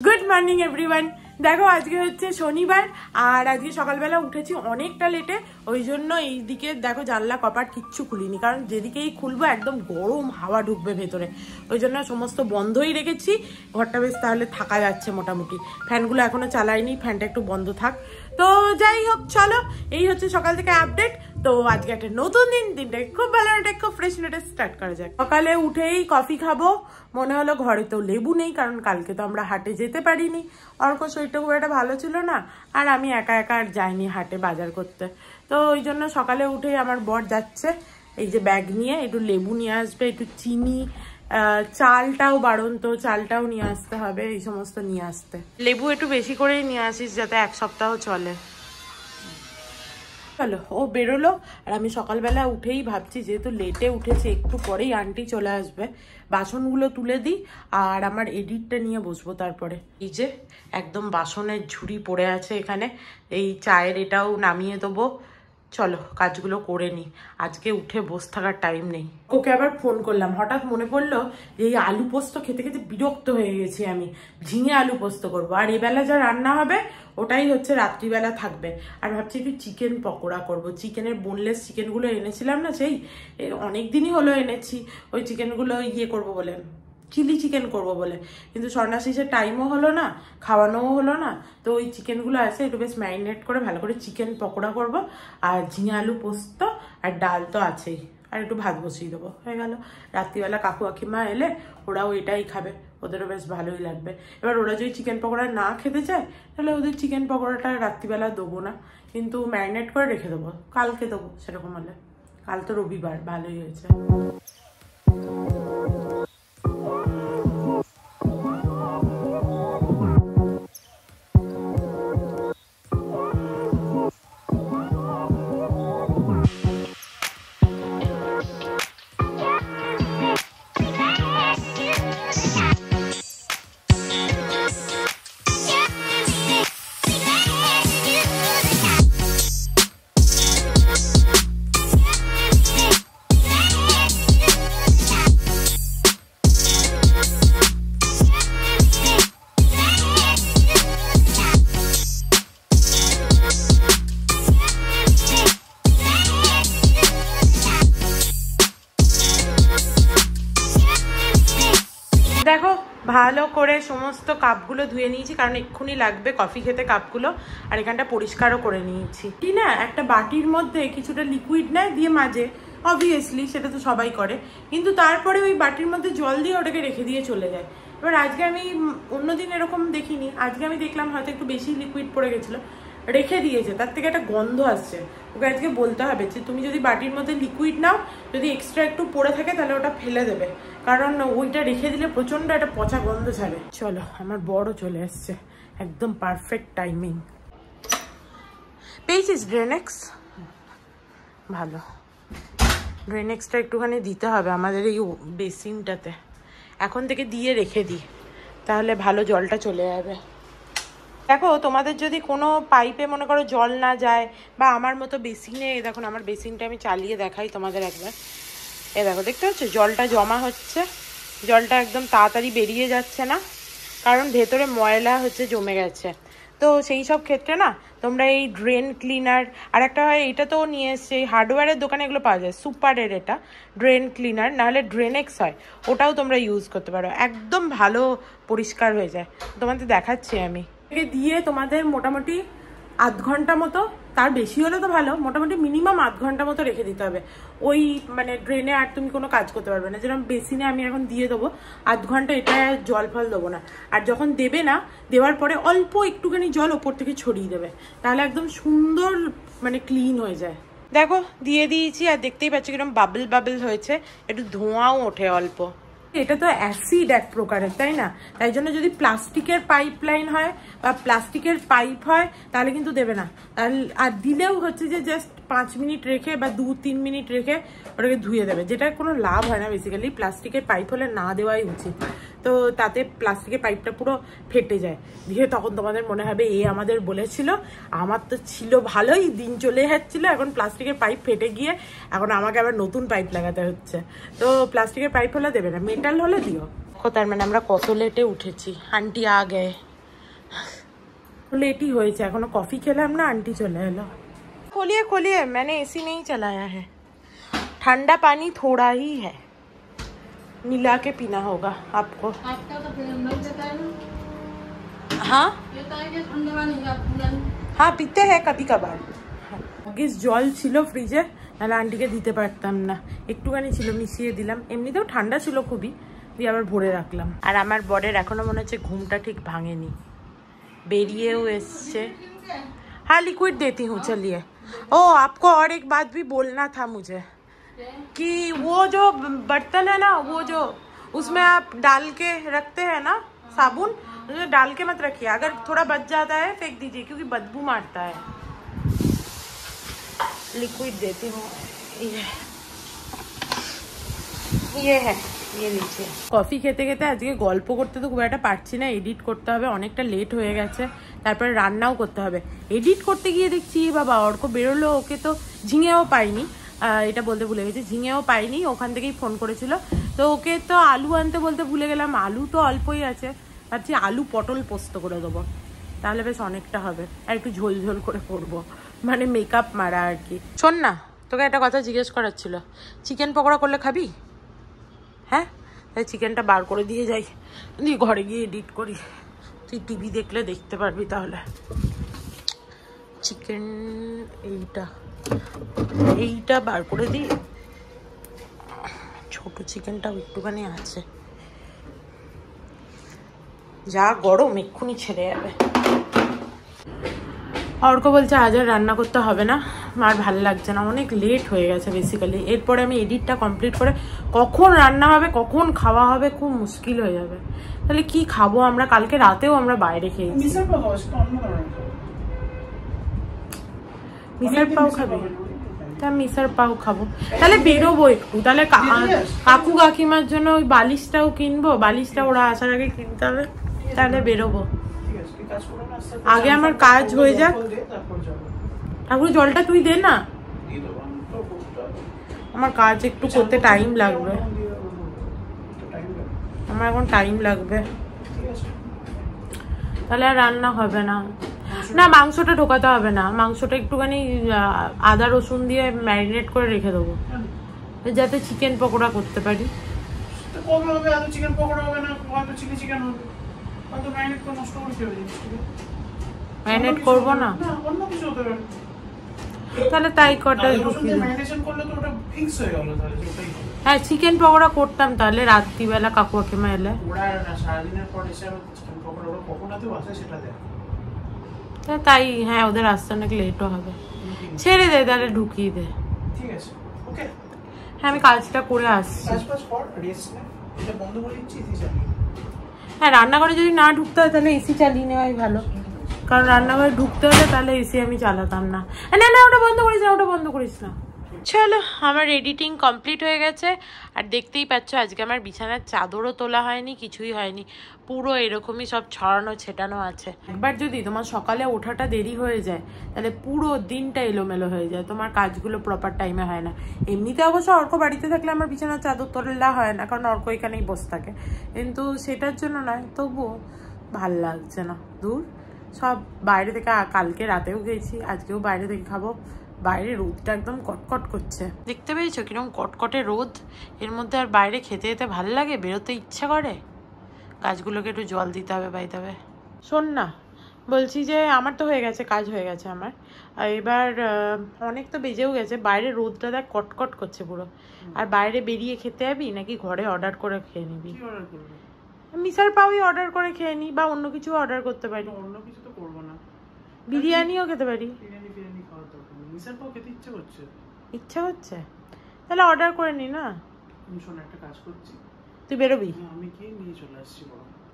Good morning everyone. দেখো আজকে হচ্ছে শনিবার আর আজকে সকালবেলা উঠেছি অনেকটা লেটে, ওই জন্য এই দিকে দেখো জানলা কপাট কিচ্ছু খুলিনি, কারণ যেদিকেই খুলবো একদম গরম হাওয়া ঢুকবে ভেতরে, ওই জন্য সমস্ত বন্ধই রেখেছি। ঘরটা বেশ তাহলে থাকা যাচ্ছে মোটামুটি, ফ্যানগুলো এখনো চালাইনি, ফ্যানটা একটু বন্ধ থাক। তো যাই হোক চলো, এই হচ্ছে সকাল থেকে আপডেট। তো আজকে একটা নতুন দিনটাকে খুব ভালো একটা খুব ফ্রেশ নোটে স্টার্ট করা যায়। সকালে উঠেই কফি খাবো, মনে হলো ঘরে তো লেবু নেই, কারণ কালকে তো আমরা হাটে যেতে পারিনি, অর্ক শরীরটা খুব একটা ভালো ছিল না, আর আমি একা একা আর যাইনি হাটে বাজার করতে। তো ওই জন্য সকালে উঠেই আমার বর যাচ্ছে এই যে ব্যাগ নিয়ে, একটু লেবু নিয়ে আসবে, একটু চিনি, চালটাও বারণ, তো চালটাও নিয়ে আসতে হবে, এই সমস্ত নিয়ে আসতে। লেবু একটু বেশি করেই নিয়ে আসিস যাতে এক সপ্তাহ চলে। চলো, ও বেরোলো আর আমি সকালবেলা উঠেই ভাবছি যেহেতু লেটে উঠেছি একটু পরেই আন্টি চলে আসবে, বাসনগুলো তুলে দিই আর আমার এডিটটা নিয়ে বসবো। তারপরে এই যে একদম বাসনের ঝুড়ি পড়ে আছে এখানে, এই চায়ের এটাও নামিয়ে দেবো। চলো কাজগুলো করে নিই, আজকে উঠে বসে থাকার টাইম নেই। ওকে আবার ফোন করলাম, হঠাৎ মনে পড়লো যে এই আলু পোস্ত খেতে খেতে বিরক্ত হয়ে গেছি আমি, ঝিঙে আলু পোস্ত করবো, আর এবেলা যা রান্না হবে ওটাই হচ্ছে রাত্রিবেলা থাকবে। আর ভাবছি একটু চিকেন পকোড়া করবো, চিকেনের বোনলেস চিকেনগুলো এনেছিলাম না, সেই অনেক দিনই হলো এনেছি, ওই চিকেনগুলো করবো বলে, চিলি চিকেন করবো বলে, কিন্তু সন্ন্যাসীসের টাইমও হলো না, খাওয়ানোও হলো না, তো ওই চিকেনগুলো আছে একটু বেশ ম্যারিনেট করে ভালো করে চিকেন পকোড়া করব, আর ঝিঙে আলু পোস্ত আর ডাল তো আছেই, আর একটু ভাত বসিয়ে দেবো, হয়ে গেল। রাত্রিবেলা কাকু কাকিমা এলে ওরাও এটাই খাবে, ওদেরও বেশ ভালোই লাগবে। এবার ওরা যদি চিকেন পকোড়া না খেতে চায় তাহলে ওদের চিকেন পকোড়াটা রাত্রিবেলা দেবো না, কিন্তু ম্যারিনেট করে রেখে দেবো, কালকে দেবো সেরকম হলে। কাল তো রবিবার, ভালোই হয়েছে। দেখো ভালো করে সমস্ত কাপগুলো ধুয়ে নিয়েছি, কারণ এক্ষুনি লাগবে কফি খেতে কাপগুলো, আর এখানটা পরিষ্কারও করে নিয়েছি। কি না একটা বাটির মধ্যে কিছুটা লিকুইড নেয় দিয়ে মাজে, অবভিয়াসলি সেটা তো সবাই করে, কিন্তু তারপরে ওই বাটির মধ্যে জল দিয়ে ওটাকে রেখে দিয়ে চলে যায়। এবার আজকে আমি অন্যদিন এরকম দেখিনি, আজকে আমি দেখলাম হয়তো একটু বেশি লিকুইড পড়ে গেছিলো, রেখে দিয়েছে, তার থেকে একটা গন্ধ আসছে। ওকে আজকে বলতে হবে যে তুমি যদি বাটির মধ্যে লিকুইড নাও, যদি এক্সট্রা একটু পড়ে থাকে তাহলে ওটা ফেলে দেবে, কারণ ওইটা রেখে দিলে প্রচন্ড একটা পচা গন্ধ ছাড়ে। চলো আমার বড় চলে আসছে, একদম পারফেক্ট টাইমিং। পেয়েছিস ড্রেনেক্স? ভালো, ড্রেনেক্সটা একটুখানি দিতে হবে আমাদের এই বেসিনটাতে, এখন থেকে দিয়ে রেখে দিই, তাহলে ভালো জলটা চলে যাবে। দেখো তোমাদের যদি কোনো পাইপে মনে করো জল না যায়, বা আমার মতো বেসিনে, দেখুন আমার বেসিনটা আমি চালিয়ে দেখাই তোমাদের একবার, দেখো দেখতে পাচ্ছ জলটা জমা হচ্ছে, জলটা একদম তাড়াতাড়ি বেরিয়ে যাচ্ছে না, কারণ ভেতরে ময়লা হচ্ছে জমে গেছে। তো সেই সব ক্ষেত্রে না তোমরা এই ড্রেন ক্লিনার, আর একটা হয় এটা তো নিয়ে এসছে, এই হার্ডওয়্যারের দোকানে এগুলো পাওয়া যায়, সুপারের এটা ড্রেন ক্লিনার, নাহলে ড্রেনেক্স হয়, ওটাও তোমরা ইউজ করতে পারো, একদম ভালো পরিষ্কার হয়ে যায়। তোমাদের দেখাচ্ছি আমি, দিয়ে তোমাদের মোটামুটি আধ ঘন্টা মতো, তার বেশি হলে তো ভালো, মোটামুটি মিনিমাম আধ ঘন্টা মতো রেখে দিতে হবে ওই মানে ড্রেনে, আর তুমি কোনো কাজ করতে পারবে না। যেরকম বেসিনে আমি এখন দিয়ে দেবো আধ ঘন্টা, এটা জল ফল দেবো না, আর যখন দেবে না দেওয়ার পরে অল্প একটুখানি জল ওপর থেকে ছড়িয়ে দেবে, তাহলে একদম সুন্দর মানে ক্লিন হয়ে যায়। দেখো দিয়ে দিয়েছি, আর দেখতেই পাচ্ছি কিরকম বাবল বাবল হয়েছে, একটু ধোঁয়াও ওঠে অল্প। এটা তো অ্যাসিড এক প্রকারের, তাই না? তাই জন্য যদি প্লাস্টিকের পাইপ লাইন হয় বা প্লাস্টিকের পাইপ হয় তাহলে কিন্তু দেবে না, তাহলে আর দিলেও হচ্ছে যে জাস্ট 5 মিনিট রেখে বা 2-3 মিনিট রেখে ওটাকে ধুয়ে দেবে, যেটা কোনো লাভ হয় না বেসিক্যালি। প্লাস্টিকের পাইপ হলে না দেওয়াই উচিত, তো তাতে প্লাস্টিকের পাইপটা পুরো ফেটে যায়, দিয়ে তখন তোমাদের মনে হবে এ আমাদের বলেছিল, আমার তো ছিল ভালোই, দিন চলে যাচ্ছিল, এখন প্লাস্টিকের পাইপ ফেটে গিয়ে এখন আমাকে আবার নতুন পাইপ লাগাতে হচ্ছে। তো প্লাস্টিকের পাইপ হলে দেবে না, মেটাল হলে দিও। তার মানে আমরা কত লেটে উঠেছি, আন্টি আ গে। लेट ही হয়েছে, এখনো কফি খেলাম না, आंटी चले एलो। खोलिए खोलिए, मैंने एसी नहीं चलाया है, ठंडा पानी थोड़ा ही है, मिला के पीना होगा आपको। हाँ हाँ पीते हैं कभी कभार। গিস জল ছিল ফ্রিজে, নাহলে আন্টিকে দিতে পারতাম না, একটুখানি ছিল মিশিয়ে দিলাম, এমনিতেও ঠান্ডা ছিল খুবই, দিয়ে আবার ভরে রাখলাম। আর আমার বরের এখনো মনে হচ্ছে ঘুমটা ঠিক ভাঙেনি, বেরিয়েও এসছে। हाँ लिक्विड देती हूँ, चलिए। ओ आपको और एक बात भी बोलना था मुझे, कि वो जो बर्तन है ना, वो जो उसमें आप डाल के रखते हैं ना साबुन, डाल के मत रखिए, अगर थोड़ा बच जाता है फेंक दीजिए, क्योंकि बदबू मारता है। लिक्विड देती हूँ, ये है, ये लीजिए। কফি খেতে খেতে আজকে গল্প করতে তো খুব একটা পারছি না, এডিট করতে হবে, অনেকটা লেট হয়ে গেছে, তারপরে রান্নাও করতে হবে। এডিট করতে গিয়ে দেখছি বাবা অর্ক বেরোলো, ওকে তো ঝিঙেও পাইনি, এটা বলতে ভুলে গেছি, ঝিঙেও পাইনি, ওখান থেকেই ফোন করেছিল, তো ওকে তো আলু আনতে বলতে ভুলে গেলাম, আলু তো অল্পই আছে, ভাবছি আলু পটল পোস্ত করে দেবো, তাহলে বেশ অনেকটা হবে, আর একটু ঝোল ঝোল করে করবো, মানে মেকআপ মারা আর কি। শোন না, তোকে একটা কথা জিজ্ঞেস করার ছিল, চিকেন পকোড়া করলে খাবি? হ্যাঁ, তাই চিকেনটা বার করে দিয়ে যাই, দিয়ে ঘরে গিয়ে এডিট করি, তুই টিভি দেখলে দেখতে পারবি তাহলে। চিকেন এইটা বার করে দিই, ছোট চিকেনটাও একটুখানি আছে, যা গরম এক্ষুনি ছেড়ে যাবে। অর্ক বলছে আজ আর রান্না করতে হবে না, আর ভালো লাগছে না, অনেক লেট হয়ে গেছে বেসিক্যালি, এরপরে আমি এডিটটা কমপ্লিট করে কখন রান্না হবে কখন খাওয়া হবে খুব মুশকিল হয়ে যাবে। তাহলে কি খাবো আমরা? কালকে রাতেও আমরা বাইরে খেয়েছি। মিসার পাও খাবে? তা মিসার পাও খাবো, তাহলে বেরোবো একটু, তাহলে কাকু কাকিমার জন্য ওই বালিশটাও কিনবো, বালিশটা ওরা আসার আগে কিনতে হবে, তাহলে বেরোবো। আগে আমার কাজ হয়ে যাক, ঠাকুর জলটা তুই দে না, আমার কাজ একটু করতে টাইম লাগবে, আমার এখন টাইম লাগবে, তাহলে আর রান্না হবে না। না মাংসটা ঢোকাতে হবে না, মাংসটা একটুখানি আদা রসুন দিয়ে ম্যারিনেট করে রেখে দেবো, যাতে চিকেন পকোড়া করতে পারি। ম্যারিনেট করবো না, তাহলে তাই কটা ঢুকিয়ে। হ্যাঁ চিকেন পকোড়া করতাম তাহলে রাত্রিবেলা কাকু কাকিমা এলে, তাই হ্যাঁ ওদের আসতে অনেক লেটও হবে, ছেড়ে দে তাহলে ঢুকিয়ে দে। হ্যাঁ আমি কাজটা করে আসছি। হ্যাঁ রান্নাঘরে যদি না ঢুকতে হয় তাহলে এসি চালিয়ে নেওয়াই ভালো, কারণ রান্নাঘরে ঢুকতে হলে তাহলে এসি আমি চালাতাম না। না না ওটা বন্ধ করিস না, ওটা বন্ধ করিস না। চলো আমার এডিটিং কমপ্লিট হয়ে গেছে, আর দেখতেই পাচ্ছ আজকে আমার বিছানার চাদরও তোলা হয়নি, কিছুই হয়নি, পুরো এরকমই সব ছড়ানো ছেটানো আছে। একবার যদি তোমার সকালে ওঠাটা দেরি হয়ে যায় তাহলে পুরো দিনটা এলোমেলো হয়ে যায়, তোমার কাজগুলো প্রপার টাইমে হয় না। এমনিতে অবশ্য অর্ক বাড়িতে থাকলে আমার বিছানার চাদর তোলা হয় না, কারণ অর্ক এখানেই বসে থাকে, কিন্তু সেটার জন্য নয়, তবুও ভাল লাগছে না, দূর সব বাইরে থেকে, কালকে রাতেও গেছি, আজকেও বাইরে থেকে খাবো, বাইরে রোদটা একদম কটকট করছে, দেখতে পেয়েছো কিরকম কটকটে রোদ, এর মধ্যে আর বাইরে খেতে যেতে ভালো লাগে, বেরোতে ইচ্ছা করে। গাছগুলোকে একটু জল দিতে হবে বাইতে হবে। শোন না বলছি যে আমার তো হয়ে গেছে, কাজ হয়ে গেছে আমার, আর এবার অনেক তো বেজেও গেছে, বাইরে রোদটা দেখ কটকট করছে পুরো, আর বাইরে বেরিয়ে খেতে যাবি নাকি ঘরে অর্ডার করে খেয়ে নিবি? মিসার পাওই অর্ডার করে খেয়ে নি, বা অন্য কিছু অর্ডার করতে পারি। অন্য কিছু তো করবো না, বিরিয়ানিও খেতে পারি। ইচ্ছা হচ্ছে তাহলে অর্ডার করে নি না। একটা কাজ করছি, তুই বেরোবি? আমি গিয়ে নিয়ে চলে আসছি।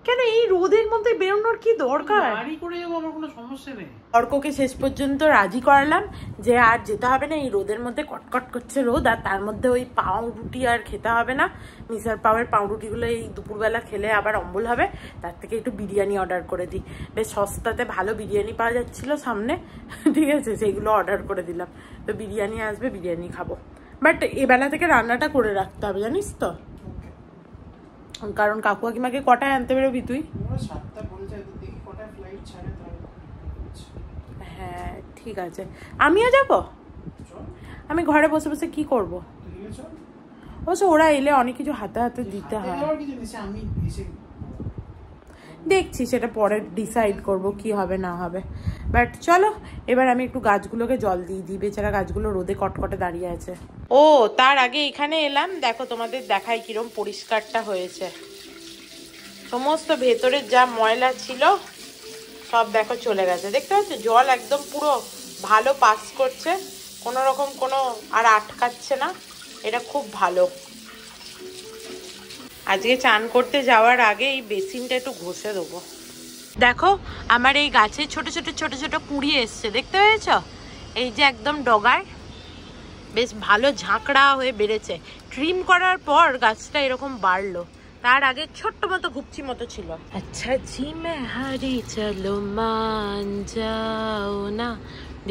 কেন এই রোদের মধ্যে বেরোনোর কি দরকার? গাড়ি করে যাবো, আমার কোনো সমস্যা নেই। অর্ককে শেষ পর্যন্ত রাজি করালাম যে আর যেতে হবে না, এই রোদের মধ্যে কটকট করছে রোদ, আর তার মধ্যে ওই পাউরুটি আর খেতে হবে না, মিসার পাওয়ের পাউরুটিগুলো এই দুপুরবেলা খেলে আবার অম্বল হবে, তার থেকে একটু বিরিয়ানি অর্ডার করে দিই, বেশ সস্তাতে ভালো বিরিয়ানি পাওয়া যাচ্ছিল সামনে, ঠিক আছে সেইগুলো অর্ডার করে দিলাম, তো বিরিয়ানি আসবে, বিরিয়ানি খাবো, বাট এবেলা থেকে রান্নাটা করে রাখতে হবে জানিস তো, কারণ কাকু কাকিমাকে কটায় আনতে বেরোবি তুই? হ্যাঁ ঠিক আছে, আমিও যাব। আমি ঘরে বসে বসে কি করব? অবশ্য ওরা এলে অনেক কিছু হাতে হাতে দিতে হয়, দেখছি সেটা পরে ডিসাইড করব কি হবে না হবে। বাট চলো এবার আমি একটু গাছগুলোকে জল দিয়ে দিই, বেচারা গাছগুলো রোদে কটকটে দাঁড়িয়ে আছে। ও তার আগে এখানে এলাম, দেখো তোমাদের দেখাই কিরম পরিষ্কারটা হয়েছে। সমস্ত ভেতরের যা ময়লা ছিল সব দেখো চলে গেছে, দেখতে পাচ্ছ? জল একদম পুরো ভালো পাস করছে, কোনো রকম কোনো আর আটকাচ্ছে না, এটা খুব ভালো। আজকে চান করতে যাওয়ার আগে এই বেসিনটা একটু ঘষে দেবো। দেখো আমার এই গাছে ছোট ছোট ছোট ছোট কুঁড়ি এসছে, দেখতে পেয়েছ? এই যে একদম ডগায় বেশ ভালো ঝাঁকড়া হয়ে বেড়েছে। ট্রিম করার পর গাছটা এরকম বাড়লো, তার আগে ছোট্ট মতো ঘুপচি মতো ছিল। আচ্ছা জি মে হারি চলো মান যাও না,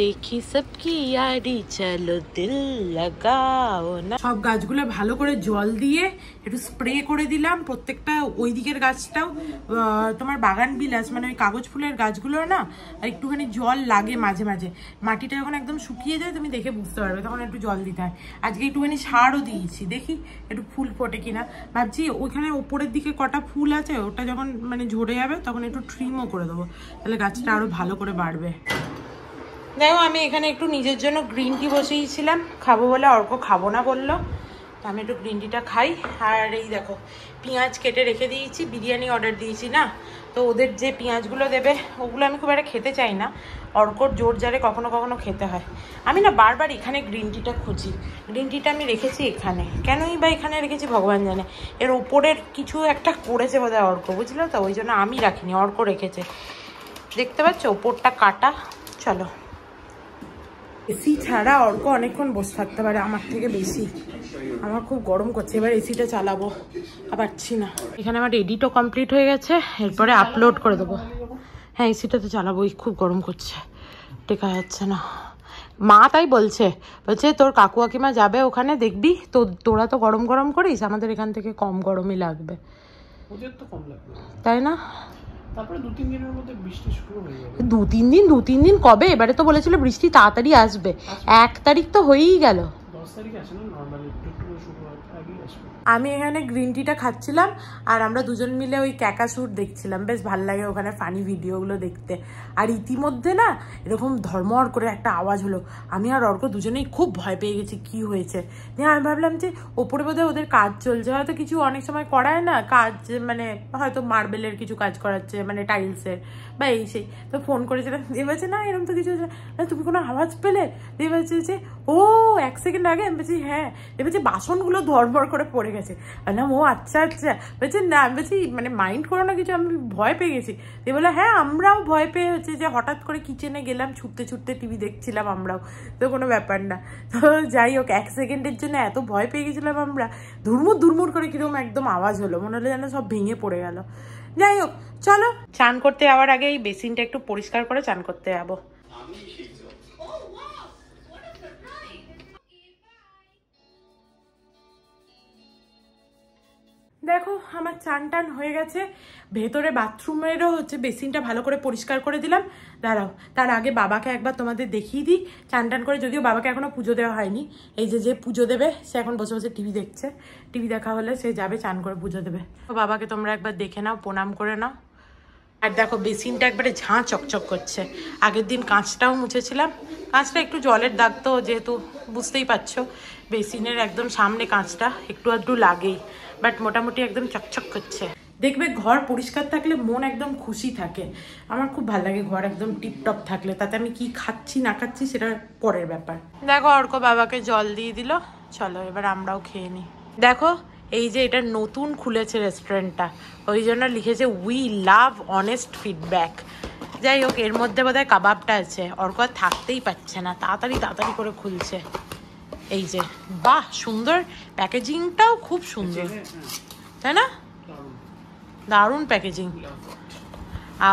দেখি সবকি ইয়ারি চলো দিল লাগাও না। সব গাছগুলো ভালো করে জল দিয়ে একটু স্প্রে করে দিলাম, প্রত্যেকটা ওই দিকের গাছটাও। তোমার বাগান বিলাস মানে ওই কাগজ ফুলের গাছগুলো না একটুখানি জল লাগে মাঝে মাঝে, মাটিটা যখন একদম শুকিয়ে যায় তুমি দেখে বুঝতে পারবে, তখন একটু জল দিতে হয়। আজকে একটুখানি সারও দিয়েছি, দেখি একটু ফুল ফোটে কিনা। ভাবছি ওইখানে ওপরের দিকে কটা ফুল আছে, ওটা যখন মানে ঝরে যাবে তখন একটু ট্রিমও করে দেবো, তাহলে গাছটা আরো ভালো করে বাড়বে। দেখো আমি এখানে একটু নিজের জন্য গ্রিন টি বসিয়েছিলাম, খাবো বলে, অর্ক খাবো না বললো, তো আমি একটু গ্রিন টিটা খাই। আর এই দেখো পেঁয়াজ কেটে রেখে দিয়েছি, বিরিয়ানি অর্ডার দিয়েছি না, তো ওদের যে পেঁয়াজগুলো দেবে ওগুলো আমি খুব একটা খেতে চাই না, অর্কর জোর জারে কখনো কখনো খেতে হয়। আমি না বারবার এখানে গ্রিন টিটা খুঁজি, গ্রিন টিটা আমি রেখেছি এখানে, কেনই বা এখানে রেখেছি ভগবান জানে। এর ওপরের কিছু একটা করেছে বোধহয় অর্ক, বুঝলো তো, ওই জন্য আমি রাখিনি, অর্ক রেখেছে। দেখতে পাচ্ছ ওপরটা কাটা। চলো, এসি ছাড়া অর্ক অনেকক্ষণ বসে থাকতে পারে আমার থেকে বেশি, আমার খুব গরম করছে, এবার এসিটা চালাবো, পারছি না। এখানে আমার এডিটও কমপ্লিট হয়ে গেছে, এরপরে আপলোড করে দেবো। হ্যাঁ এসিটা তো চালাবোই, খুব গরম করছে, টেকা যাচ্ছে না। মা তাই বলছে, তোর কাকু কাকিমা যাবে ওখানে দেখবি, তো তোরা তো গরম গরম করিস, আমাদের এখান থেকে কম গরমই লাগবে, তাই না? তারপরে 2-3 দিনের মধ্যে বৃষ্টি শুরু হয়ে যাবে। 2-3 দিন কবে? এবারে তো বলেছিল বৃষ্টি তাড়াতাড়ি আসবে, 1 তারিখ তো হয়েই গেল। 10 তারিখে আসে না নরমালি, একটু শুরু হয় আগেই আসবে। আমি এখানে গ্রিন টিটা খাচ্ছিলাম আর আমরা দুজন মিলে ওই ক্যাকাশুট দেখছিলাম, বেশ ভালো লাগে ওখানে ফানি ভিডিওগুলো দেখতে। আর ইতিমধ্যে না এরকম ধর্মর করে একটা আওয়াজ হলো, আমি আর অর্ক দুজনেই খুব ভয় পেয়ে গেছি, কি হয়েছে। দিয়ে আমি ভাবলাম যে ওপরে বোধহয় ওদের কাজ চলছে, হয়তো কিছু অনেক সময় করায় না কাজ, মানে হয়তো মার্বেলের কিছু কাজ করাচ্ছে, মানে টাইলসের বা এই সেই। তো ফোন করেছিলাম, দিয়ে বলছে না এরকম তো কিছু হচ্ছে না, তুমি কোনো আওয়াজ পেলে? দিয়ে বলছে যে ও 1 সেকেন্ড আগে। আমি বলছি হ্যাঁ। দিয়ে বলছে বাসনগুলো ধরমর করে পড়ে গেছে। বললাম ও আচ্ছা আচ্ছা। বলছে না, আমি বলছি মানে মাইন্ড করো না কিছু, আমি ভয় পেয়ে গেছি। দিয়ে বলে হ্যাঁ আমরাও ভয় পেয়ে হচ্ছে যে হঠাৎ করে কিচেনে গেলাম, ছুটতে ছুটতে টিভি দেখছিলাম আমরাও, তো কোনো ব্যাপার না। তো যাই হোক 1 সেকেন্ডের জন্য এত ভয় পেয়ে গেছিলাম আমরা, ধুরমুর ধুরমুর করে কিরকম একদম আওয়াজ হলো, মনে হলো যেন সব ভেঙে পড়ে গেল। যাই হোক চলো, চান করতে যাওয়ার আগে এই বেসিনটা একটু পরিষ্কার করে চান করতে যাবো। দেখো আমার চান টান হয়ে গেছে, ভেতরে বাথরুমেরও হচ্ছে বেসিনটা ভালো করে পরিষ্কার করে দিলাম। দাঁড়াও তার আগে বাবাকে একবার তোমাদের দেখিয়ে দিই চান টান করে, যদিও বাবাকে এখনো পুজো দেওয়া হয়নি। এই যে পুজো দেবে সে এখন বসে বসে টিভি দেখছে, টিভি দেখা হলে সে যাবে চান করে পুজো দেবে। বাবাকে তোমরা একবার দেখে নাও, প্রণাম করে নাও। আর দেখো বেসিনটা একবারে ঝাঁ চকচক করছে, আগের দিন কাঁচটাও মুছেছিলাম, কাঁচটা একটু জলের দাগ তো যেহেতু বুঝতেই পারছো, বেসিনের একদম সামনে কাঁচটা একটু আধটু লাগেই, বাট মোটামুটি একদম চকচক করছে। দেখবে ঘর পরিষ্কার থাকলে মন একদম খুশি থাকে, আমার খুব ভালো লাগে ঘর একদম টিপটপ থাকলে, তাতে আমি কি খাচ্ছি না খাচ্ছি সেটা পরের ব্যাপার। দেখো অর্ক বাবাকে জল দিয়ে দিল, চলো এবার আমরাও খেয়ে নিই। দেখো এই যে এটা নতুন খুলেছে রেস্টুরেন্টটা, ওই জন্য লিখেছে উই লাভ অনেস্ট ফিডব্যাক। যাই হোক এর মধ্যে বোধহয় কাবাবটা আছে, অর্ক থাকতেই পারছে না, তাড়াতাড়ি তাড়াতাড়ি করে খুলছে। এই যে বাহ সুন্দর, প্যাকেজিংটাও খুব সুন্দর, তাই না? দারুণ প্যাকেজিং।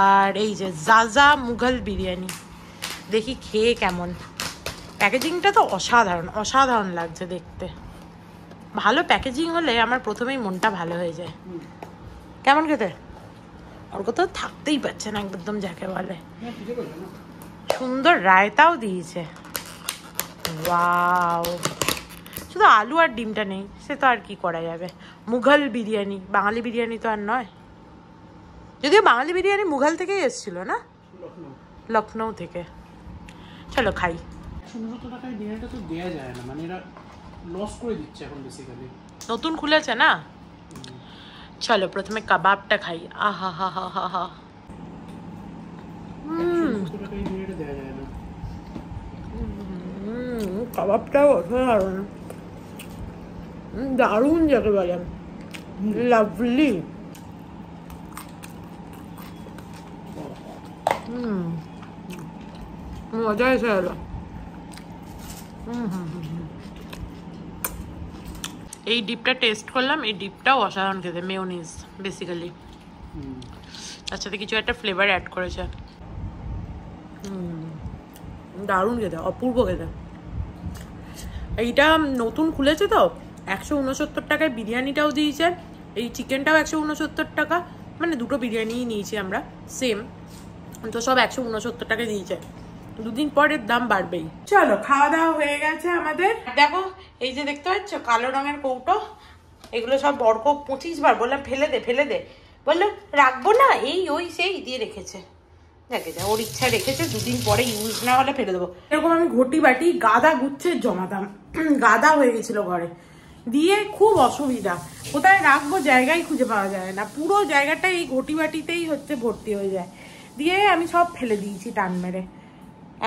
আর এই যে জাজা মুঘল বিরিয়ানি, দেখি খেয়ে কেমন। প্যাকেজিংটা তো অসাধারণ অসাধারণ লাগছে দেখতে, ভালো প্যাকেজিং হলে আমার প্রথমেই মনটা ভালো হয়ে যায়। কেমন খেতে? ওর কোথাও থাকতেই পারছে না একদম, যাকে বলে। সুন্দর রায়তাও দিয়েছে, ওয়াও। শুধু আলু আর ডিমটা নেই, সে তো আর কি করা যাবে। মুঘল বিরিয়ানি, বাঙালি বিরিয়ানি তো আর নয়। যদিও বাঙালি বিরিয়ানি মুঘল থেকেই এসেছিল না, লখনৌ থেকে। চলো খাই। ১৫০ টাকায় বিরিয়ানিটা তো দেয়া যায় না, মানে এরা লস করে দিচ্ছে এখন বেসিক্যালি। নতুন খুলেছে না। চলো প্রথমে কাবাবটা খাই। আহা হা হা হা হা। ১৫০ টাকায় বিরিয়ানিটা দেয়া যায় না। কাবাবটাও অসাধারণ, দারুণ যাকে বলে, লাভলি। মজা এসে গেল। এই ডিপটা টেস্ট করলাম, এই ডিপটাও অসাধারণ খেতে, মেয়োনিজ বেসিক্যালি, তার সাথে কিছু একটা ফ্লেভার অ্যাড করেছে। দারুণ খেতে, অপূর্ব খেতে। এইটা নতুন খুলেছে তো, 169 টাকায় বিরিয়ানিটাও দিয়েছে, এই চিকেনটাও 169 টাকা, মানে দুটো বিরিয়ানিই নিয়েছি আমরা সেম, তো সব 169 টাকা দিয়েছে। দুদিন পরের দাম বাড়বেই। চলো খাওয়া দাওয়া হয়ে গেছে আমাদের। দেখো এই যে দেখতে পাচ্ছ কালো রঙের কৌটো, এগুলো সব বরক 25 বার বললাম ফেলে দে ফেলে দে, বললো রাখবো না, এই ওই সেই দিয়ে রেখেছে। দেখে যা, ওর ইচ্ছা রেখেছে, দুদিন পরে ইউজ না হলে ফেলে দেবো। এরকম আমি ঘটি বাটি গাদা গুচ্ছে জমাতাম, গাদা হয়ে গেছিল ঘরে, দিয়ে খুব অসুবিধা, কোথায় রাখবো জায়গায় খুঁজে পাওয়া যায় না, পুরো জায়গাটা এই ঘটি বাটিতেই হচ্ছে ভর্তি হয়ে যায়, দিয়ে আমি সব ফেলে দিয়েছি টান মেরে।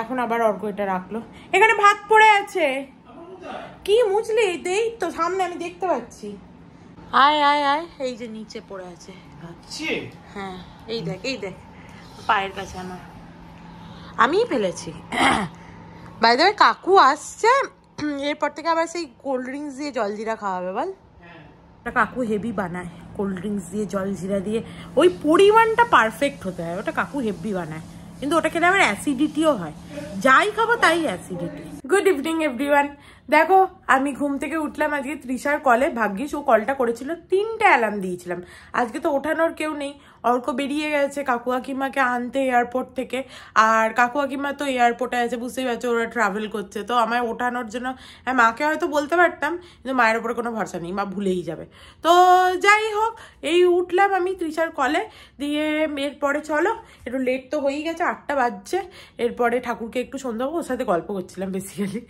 এখন আবার অর্ক এটা রাখলো, এখানে ভাত পড়ে আছে। কি মুছলি? এই তো সামনে আমি দেখতে পাচ্ছি। আয় আয় আয়, এই যে নিচে পড়ে আছে। হ্যাঁ এই দেখ, এই দেখ পায়ের কাছে আমার, আমিই ফেলেছি। বাই দ্য ওয়ে কাকু আসছে, এরপর থেকে আবার সেই কোল্ড ড্রিঙ্কস দিয়ে জলজিরা খাওয়াবে বল। কাকু হেভি বানায় কোল্ড ড্রিঙ্কস দিয়ে জলজিরা দিয়ে, ওই পরিমাণটা পারফেক্ট হতে হয়, ওটা কাকু হেভি বানায়, কিন্তু ওটা খেলে আবার অ্যাসিডিটিও হয়, যাই খাবো তাই অ্যাসিডিটি। Good evening everyone. দেখো আমি ঘুম থেকে উঠলাম আজকে তৃষার কলে, ভাগ্যিস ও কলটা করেছিল, 3টে অ্যালার্ম দিয়েছিলাম। আজকে তো ওঠানোর কেউ নেই, অর্ক বেরিয়ে গেছে কাকু কাকিমাকে আনতে এয়ারপোর্ট থেকে, আর কাকু কাকিমা তো এয়ারপোর্টে আছে, বুঝতেই পারছো ওরা ট্রাভেল করছে, তো আমায় ওঠানোর জন্য মাকে হয়তো বলতে পারতাম, কিন্তু মায়ের ওপরে কোনো ভরসা নেই, মা ভুলেই যাবে। তো যাই হোক, এই উঠলাম আমি তৃষার কলে, দিয়ে এরপরে চলো একটু লেট তো হয়েই গেছে, 8টা বাজছে, এরপরে ঠাকুরকে একটু সন্ধ্যে দেবো, ওর সাথে গল্প করছিলাম বেসিক্যালি,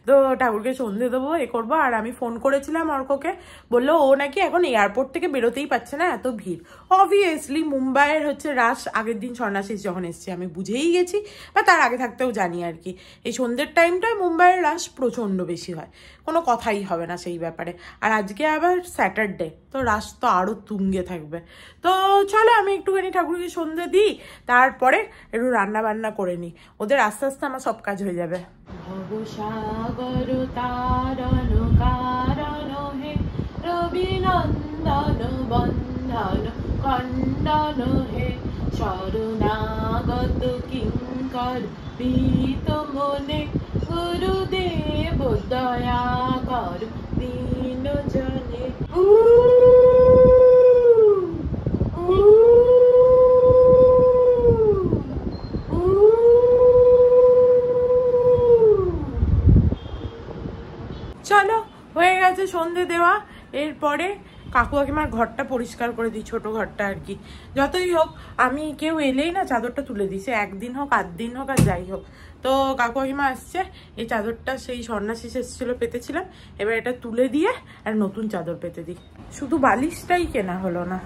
তো ঠাকুরকে সন্ধ্যে দেবো এ করবো। আর আমি ফোন করেছিলাম অর্ককে, বললো ও নাকি এখন এয়ারপোর্ট থেকে বেরোতেই পারছে না, এত ভিড়। অবভিয়াসলি মুম্বাইয়ের হচ্ছে রাশ আগের দিন সন্ন্যাসী যখন এসছে আমি বুঝেই গেছি, বা তার আগে থাকতেও জানি আর কি, এই সন্ধ্যের টাইমটায় মুম্বাইয়ের রাশ প্রচণ্ড বেশি হয়, কোনো কথাই হবে না সেই ব্যাপারে। আর আজকে আবার স্যাটারডে, তো রাশ তো আরও তুঙ্গে থাকবে। তো চলো আমি একটুখানি ঠাকুরকে সন্ধ্যে দিই, তারপরে একটু রান্না বান্না করে নিই, ওদের আস্তে আস্তে আমার সব কাজ হয়ে যাবে। ভবসাগর তারণ কারণ হে, রবিনন্দন বন্ধন খণ্ডন হে, শরণাগত কিঙ্কর ভীত মনে, গুরুদেব দয়া কর দীন জনে। চলো হয়ে গেছে সন্ধে দেওয়া, এরপরে কাকু কাকিমার ঘরটা পরিষ্কার করে দিই, ছোট ঘরটা আর কি। যতই হোক আমি কেউ এলেই না চাদরটা তুলে দিই, সে 1 দিন হোক 8 দিন হোক আর যাই হোক। তো কাকু কাকিমা আসছে, এই চাদরটা সেই সন্ন্যাসী এসেছিলো পেতেছিলাম, এবার এটা তুলে দিয়ে আর নতুন চাদর পেতে দিই। শুধু বালিশটাই কেনা হলো না।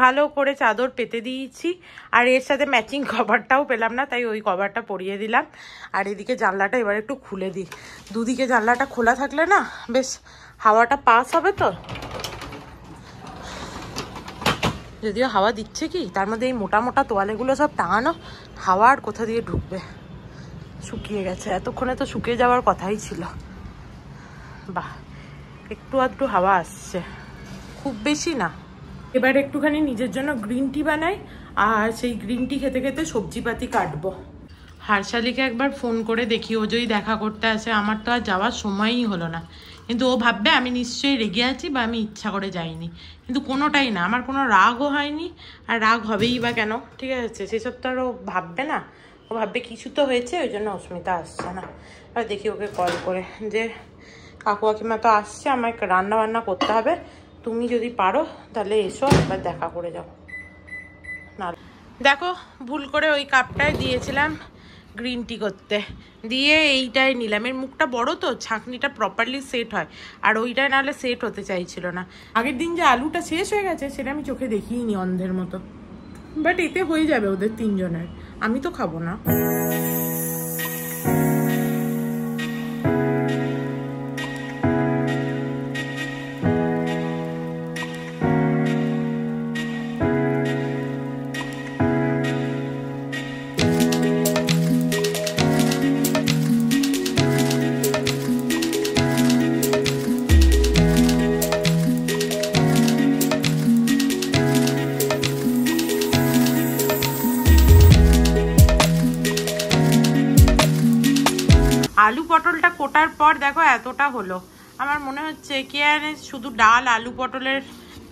ভালো করে চাদর পেতে দিয়েছি, আর এর সাথে ম্যাচিং কভারটাও পেলাম না, তাই ওই কভারটা পরিয়ে দিলাম। আর এদিকে জানলাটা এবার একটু খুলে দিই, দুদিকে জানলাটা খোলা থাকলে না বেশ হাওয়াটা পাস হবে। তো যদিও হাওয়া দিচ্ছে কি, তার মধ্যে এই মোটা মোটা তোয়ালেগুলো সব টাঙানো, হাওয়া আর কোথা দিয়ে ঢুকবে। শুকিয়ে গেছে, এতক্ষণে তো শুকিয়ে যাওয়ার কথাই ছিল। বাহ, একটু আধটু হাওয়া আসছে, খুব বেশি না। এবার একটুখানি নিজের জন্য গ্রিন টি বানাই, আর সেই গ্রিন টি খেতে খেতে সবজিপাতি কাটবো। হারশালিকে একবার ফোন করে দেখি, ও যদি দেখা করতে আসে। আমার তো আর যাওয়ার সময়ই হলো না, কিন্তু ও ভাববে আমি নিশ্চয়ই রেগে আছি বা আমি ইচ্ছা করে যাইনি, কিন্তু কোনোটাই না। আমার কোনো রাগও হয়নি, আর রাগ হবেই বা কেন, ঠিক আছে? সেসব তো আর ও ভাববে না। ও ভাববে কিছু তো হয়েছে, ওই জন্য অস্মিতা আসছে না। আর দেখি ওকে কল করে যে কাকু কাকিমা তো আসছে, আমাকে রান্না বান্না করতে হবে, তুমি যদি পারো তাহলে এসো, একবার দেখা করে যাও। না দেখো, ভুল করে ওই কাপটায় দিয়েছিলাম গ্রিন টি করতে, দিয়ে এইটাই নিলাম। এর মুখটা বড় তো, ছাঁকনিটা প্রপারলি সেট হয়, আর ওইটাই নাহলে সেট হতে চাইছিল না। আগের দিন যে আলুটা শেষ হয়ে গেছে সেটা আমি চোখে দেখিইনি, অন্ধের মতো। বাট এতে হয়ে যাবে ওদের তিনজনের, আমি তো খাবো না। আলু পটলটা কোটার পর দেখো এতটা হলো। আমার মনে হচ্ছে কে আনে শুধু ডাল, আলু পটলের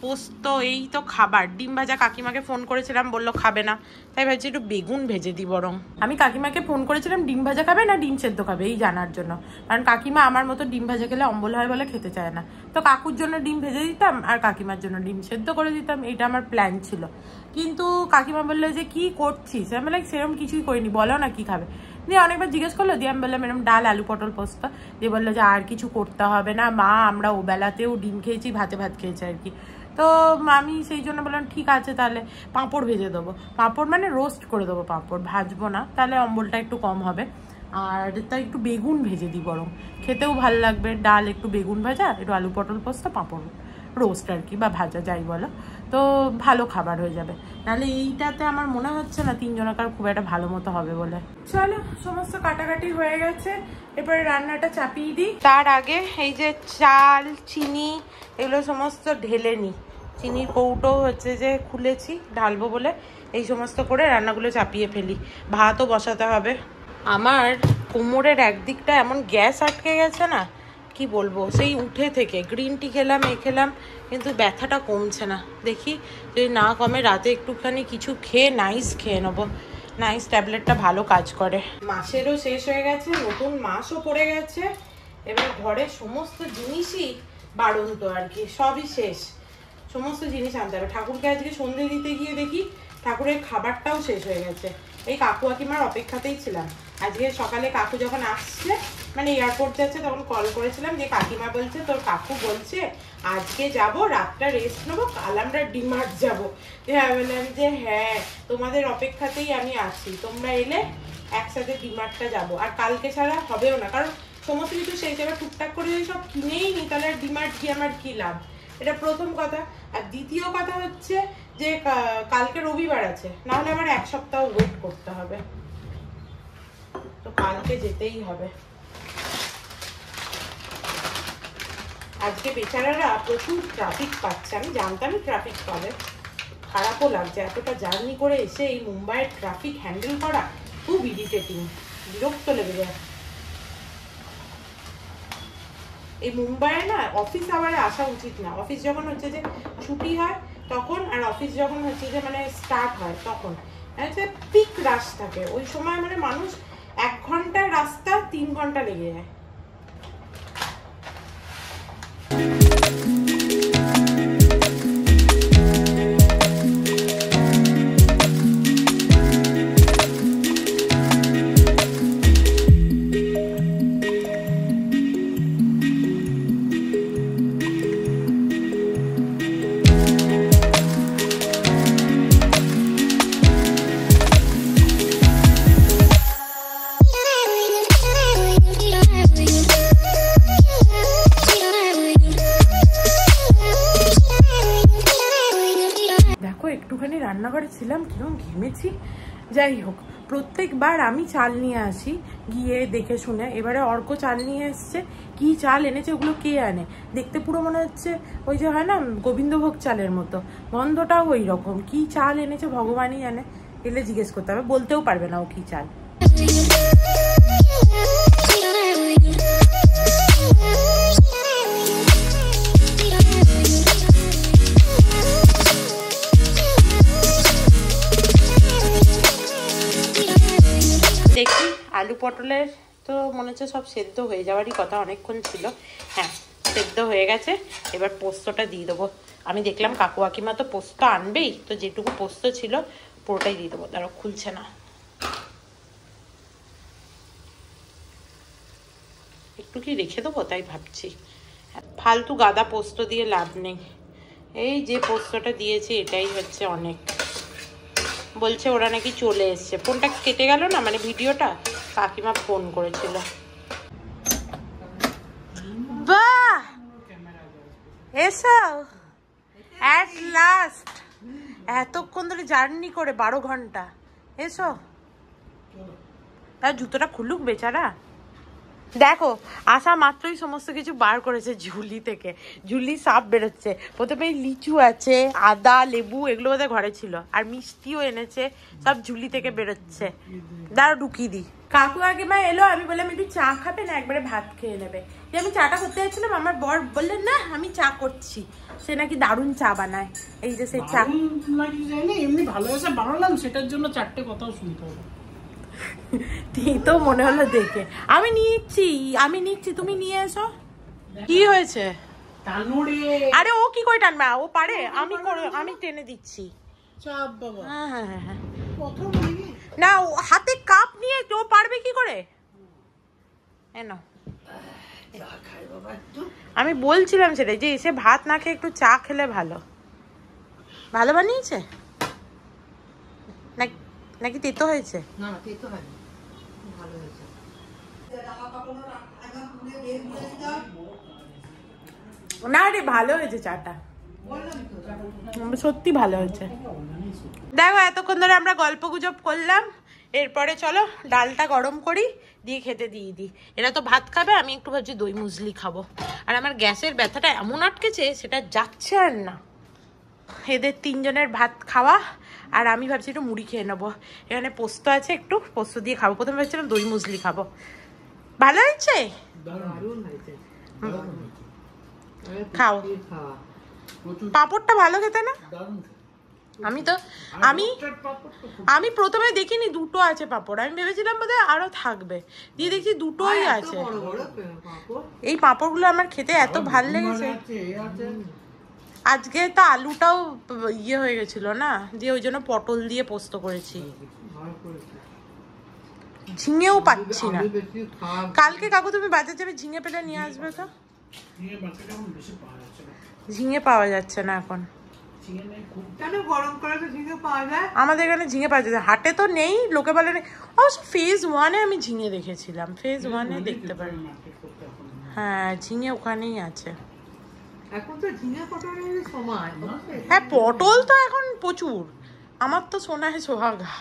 পোস্ত, এই তো খাবার। ডিম ভাজা কাকিমাকে ফোন করেছিলাম, বললো খাবে না, তাই ভাবছি একটু বেগুন ভেজে দিই বরং। আমি কাকিমাকে ফোন করেছিলাম ডিম ভাজা খাবে না ডিম সেদ্ধ খাবে, এই জানার জন্য। কারণ কাকিমা আমার মতো ডিম ভাজা খেলে অম্বল হয় বলে খেতে চায় না। তো কাকুর জন্য ডিম ভেজে দিতাম, আর কাকিমার জন্য ডিম সেদ্ধ করে দিতাম, এইটা আমার প্ল্যান ছিল। কিন্তু কাকিমা বললো যে কি করছিস? আমি বললাম সেরকম কিছুই করিনি, বলো না কি খাবে। দিয়ে অনেকবার জিজ্ঞেস করলো, দিয়ে আমি বললাম এরকম ডাল, আলু পটল, পোস্ত। দিয়ে বললো যে আর কিছু করতে হবে না মা, আমরা ও বেলাতেও ডিম খেয়েছি, ভাতে ভাত খেয়েছি আর কি। তো আমি সেই জন্য বললাম ঠিক আছে, তাহলে পাঁপড় ভেজে দেবো। পাঁপড় মানে রোস্ট করে দেবো, পাঁপড় ভাজবো না, তাহলে অম্বলটা একটু কম হবে। আর তাই একটু বেগুন ভেজে দিই বরং, খেতেও ভালো লাগবে। ডাল, একটু বেগুন ভাজা, একটু আলু পটল পোস্ত, পাঁপড় রোস্ট আর কি, বা ভাজা যাই বলো, তো ভালো খাবার হয়ে যাবে। নাহলে এইটাতে আমার মনে হচ্ছে না তিনজনকার খুব একটা ভালো মতো হবে বলে। চলো, সমস্ত কাটাকাটি হয়ে গেছে, এবারে রান্নাটা চাপিয়ে দিই। তার আগে এই যে চাল, চিনি, এগুলো সমস্ত ঢেলে নিই। চিনির কৌটো হচ্ছে যে খুলেছি ঢালবো বলে, এই সমস্ত করে রান্নাগুলো চাপিয়ে ফেলি। ভাতও বসাতে হবে। আমার কোমরের একদিকটা এমন গ্যাস আটকে গেছে না, কি বলবো, সেই উঠে থেকে গ্রিন টি খেলাম, খেলাম, কিন্তু ব্যথাটা কমছে না। দেখি যদি না কমে রাতে একটুখানি কিছু খেয়ে নাইস খেয়ে নেবো। নাইস ট্যাবলেটটা ভালো কাজ করে। মাসেরও শেষ হয়ে গেছে, নতুন মাসও পড়ে গেছে। এবার ঘরের সমস্ত জিনিসই বাড়ন্ত আর কি, সবই শেষ। সমস্ত জিনিস আনতে হবে। ঠাকুরকে আজকে সন্ধে দিতে গিয়ে দেখি ঠাকুরের খাবারটাও শেষ হয়ে গেছে। এই কাকু কাকিমার অপেক্ষাতেই ছিলাম। আজকে সকালে কাকু যখন আসছে, মানে এয়ারপোর্ট যাচ্ছে, তখন কল করেছিলাম যে কাকিমা বলছে তোর কাকু বলছে আজকে যাব, রাতটা রেস্ট নেবো, কাল আমরা ডিমার্ট যাবো। বললাম যে হ্যাঁ, তোমাদের অপেক্ষাতেই আমি আছি, তোমরা এলে একসাথে ডিমার্টটা যাবো। আর কালকে ছাড়া হবেও না, কারণ সমস্ত কিছু শেষ। এবার টুকটাক করে যদি সব কিনেই নি, তাহলে ডিমার্ট গিয়ে আমার কি লাভ? এটা প্রথম কথা। আর দ্বিতীয় কথা হচ্ছে যে কালকে রবিবার আছে, নাহলে আমার এক সপ্তাহ ওয়েট করতে হবে, তো কালকে যেতেই হবে। আজকে বেচারারা প্রচুর ট্রাফিক পাচ্ছে, আমি জানতামই ট্রাফিক পাবে। খারাপও লাগছে, এতটা জার্নি করে এসে এই মুম্বাইয়ের ট্রাফিক হ্যান্ডেল করা খুব ইরিটেটিং, বিরক্ত লেগে যায়। এই মুম্বাইয়ে না অফিস আওয়ারে আসা উচিত না। অফিস যখন হচ্ছে যে ছুটি হয় তখন, আর অফিস যখন হচ্ছে যে মানে স্টার্ট হয় তখন হচ্ছে পিক রাশ থাকে। ওই সময় মানে মানুষ 1 ঘন্টার রাস্তা 3 ঘন্টা লেগে যায়। রান্নাঘরে ছিলাম, কিরকম ঘেমেছি। যাই হোক, প্রত্যেকবার আমি চাল নিয়ে আসি গিয়ে দেখে শুনে, এবারে অর্ক চাল নিয়ে এসছে। কি চাল এনেছে ওগুলো কে আনে, দেখতে পুরো মনে হচ্ছে ওই যে হয় না গোবিন্দভোগ চালের মতো, গন্ধটাও ওই রকম। কি চাল এনেছে ভগবানই জানে, এলে জিজ্ঞেস করতে হবে, বলতেও পারবে না ও কি চাল। দেখি আলু পটলের তো মনে হচ্ছে সব সেদ্ধ হয়ে যাওয়ারই কথা, অনেকক্ষণ ছিল। হ্যাঁ সেদ্ধ হয়ে গেছে, এবার পোস্তটা দিয়ে দেবো। আমি দেখলাম কাকু কাকিমা তো পোস্ত আনবেই, তো যেটুকু পোস্ত ছিল পুরোটাই দিয়ে দেবো। তারা খুলছে না, একটু কি রেখে দেবো তাই ভাবছি। ফালতু গাদা পোস্ত দিয়ে লাভ নেই, এই যে পোস্তটা দিয়েছি এটাই হচ্ছে অনেক। বলছে ওরা নাকি চলে এসছে, ফোনটা কেটে গেল না, মানে ভিডিওটা কাকিমা ফোন করেছিল। বাহ এসো অ্যাট লাস্ট, এতক্ষণ ধরে জার্নি করে 12 ঘন্টা, এসো। তার জুতোটা খুলুক বেচারা। দেখো আসা মাত্রই সমস্ত কিছু বার করেছে ঝুলি থেকে, ঝুলি সাপ বেরোচ্ছে। প্রথমে লিচু আছে, আদা লেবু এগুলো বোধহয় ঘরে ছিল, আর মিষ্টিও এনেছে, সব ঝুলি থেকে বেরোচ্ছে। দাঁড়াও ঢুকিয়ে দিই। কাকু কাকিমা এলো, আমি বললাম একটু চা খাবে না একবারে ভাত খেয়ে নেবে। যে আমি চাটা করতে যাচ্ছিলাম, আমার বর বললেন না আমি চা করছি, সে নাকি দারুণ চা বানায়। এই যে সে চা এমনি ভালোবাসা বানালাম, সেটার জন্য 4টে কথাও শুনতে হবে। তো মনে হলো দেখে আমি নিচ্ছি, তুমি নিয়ে এসো। কি হয়েছে? আরে ও কি করে টানবে, ও পারে, আমি টেনে দিচ্ছি। হ্যাঁ না, হাতে কাপ নিয়ে ও পারবে কি করে? আমি বলছিলাম সেটাই, যে এসে ভাত না খেয়ে একটু চা খেলে ভালো। ভালো বানিয়েছে নাকি তেতো হয়েছে? না তেতো হয়নি, ভালো হয়েছে। না রে ভালো হয়েছে চাটা, সত্যি ভালো হয়েছে। দেখো এতক্ষণ ধরে আমরা গল্প গুজব করলাম, এরপরে চলো ডালটা গরম করি, দিয়ে খেতে দিয়ে দিই। এরা তো ভাত খাবে, আমি একটু ভাবছি দই মুসলি খাবো। আর আমার গ্যাসের ব্যথাটা এমন আটকেছে, সেটা যাচ্ছে আর না। এদের 3 জনের ভাত খাওয়া, আর আমি ভাবছি একটু মুড়ি খেয়ে নেবো। এখানে পোস্ত আছে, একটু পোস্ত দিয়ে খাবো। প্রথমে ভাবছিলাম দই মুসলি খাবো। ভালো হয়েছে, খাও। পাঁপড়টা ভালো খেতে না? আমি প্রথমে দেখিনি দুটো আছে পাঁপড়, আমি ভেবেছিলাম বোধহয় আরো থাকবে, দিয়ে দেখছি দুটোই আছে। এই পাঁপড়গুলো আমার খেতে এত ভাল লেগেছে। আজকে তো আলুটাও ইয়ে হয়ে গেছিল না, দিয়ে ওই জন্য পটল দিয়ে পোস্ত করেছি। ঝিঙেও পাচ্ছি না। কালকে কাকু তুমি বাজার যাবে, ঝিঙে পেলে নিয়ে আসবে তো। ঝিঙে পাওয়া যাচ্ছে না এখন। আমাদের এখানে ঝিঙে পাওয়া যাচ্ছে, হাটে তো নেই, লোকে বলে নেই। অবশ্য ফেজ 1-এ আমি ঝিঙে দেখেছিলাম, ফেজ 1-এ দেখতে পারি। হ্যাঁ ঝিঙে ওখানেই আছে। এখন তো ঝিঙে পটলের সময়। হ্যাঁ পটল তো এখন প্রচুর, আমার তো সোনায় সোহাগা,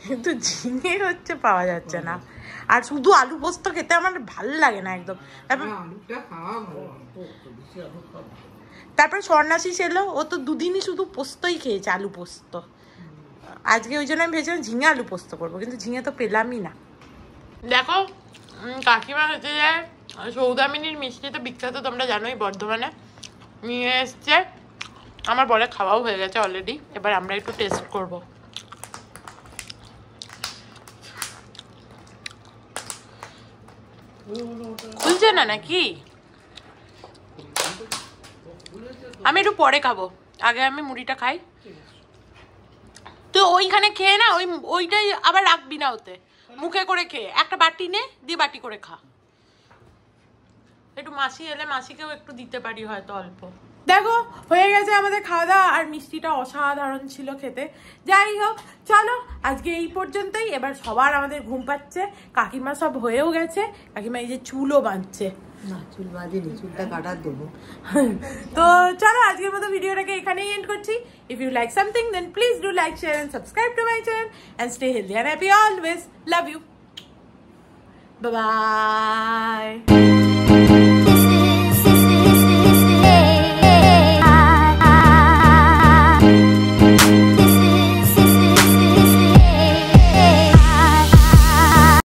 কিন্তু ঝিঙে হচ্ছে পাওয়া যাচ্ছে না। আর শুধু আলু পোস্ত খেতে আমার ভালো লাগে না একদম। তারপর সন্ন্যাসী এলো, ও তো 2 দিনই শুধু পোস্তই খেয়েছে, আলু পোস্ত। আজকে ওই জন্য আমি ভেবেছিলাম ঝিঙে আলু পোস্ত করবো, কিন্তু ঝিঙে তো পেলামই না। দেখো কাকিমা হচ্ছে যে সৌদামিনীর মিষ্টি তো বিখ্যাত, তোমরা জানোই, বর্ধমানে নিয়ে এসছে। আমার বলে খাওয়াও হয়ে গেছে অলরেডি, এবার আমরা একটু টেস্ট করব। খুলছে না নাকি? আমি একটু পরে খাবো, আগে আমি মুড়িটা খাই। তো ওইখানে খেয়ে না, ওইটাই আবার রাখবি না, ওতে মুখে করে খেয়ে একটা বাটি নে, দিয়ে বাটি করে খা। একটু মাসি এলে মাসিকেও একটু দিতে পারি হয়তো অল্প। দেখো হয়ে গেছে আমাদের খাওয়া দাওয়া, আর মিষ্টিটা অসাধারণ ছিল খেতে। যাই হোক চলো আজকে এই পর্যন্তই। এবার সবার আমাদের ঘুম পাচ্ছে, কাকিমা সব হয়েও গেছে, কাকিমা এই যে চুলও বাঁধছে। না চুল বাঁধিনি, চুলটা কাটার দেবো। তো চলো আজকের মতো ভিডিওটাকে এখানেই এন্ড করছি। If you like something then please do like, share and subscribe to my channel and stay healthy and happy always. Love you, bye by.